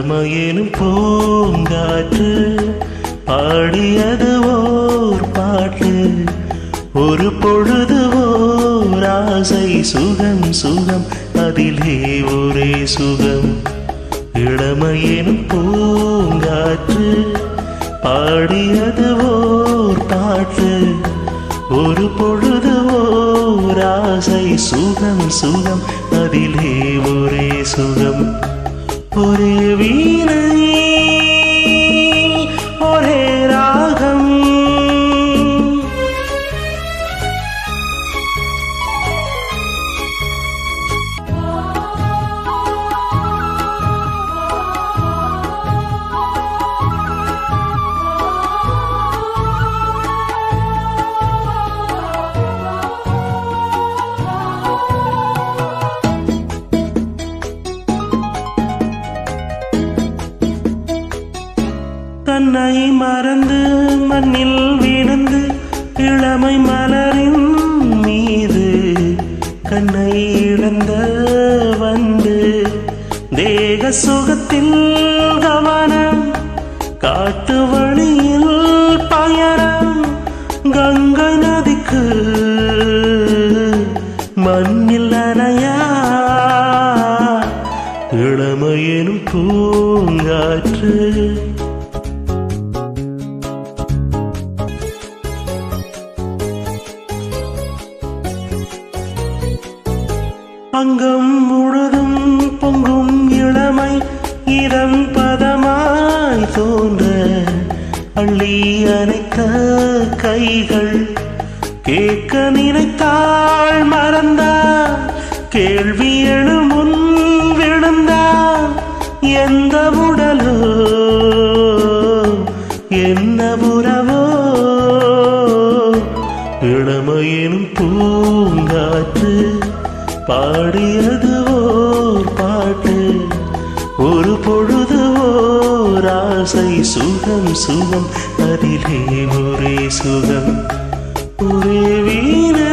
இளமையெனும் பூங்காற்று பாடியது ஓர் பாட்டு. ஒரு பொழுது ஓர் ஆசை சுகம் சுகம் அதிலே ஒரே சுகம். இளமையெனும் பூங்காற்று பாடியது ஓர் பாட்டு. ஒரு பொழுது ஓர் ஆசை சுகம் சுகம் அதிலே ஒரே சுகம். ஒரே வீணை ஒரே ராகம் தன்னை மறந்து மண்ணில் விழுந்து இளமை மலரின் மீது கண்ணை இழந்த வந்து தேக சுகத்தில் கவனம். காட்டு வழியில் பயணம் கங்கை நதிக்கு மண்ணில் நனையா. இளமையெனும் பூங்காற்று அங்கம் முழுதும் பொங்கும் இளமை இதம் பதமாய் தோன்ற அள்ளி அணைத்த கைகள் கேட்க நினைத்தாள் மறந்தார். கேள்வி எழும் முன் விழுந்தார். எந்த உடலோ என்ன உறவோ. இளமையெனும் பூங்காற்று பாடியது ஓர் பாட்டு. ஒரு பொழுது ஓர் ஆசை சுகம் சுகம் அதிலே ஒரே சுகம். ஒரே வீணை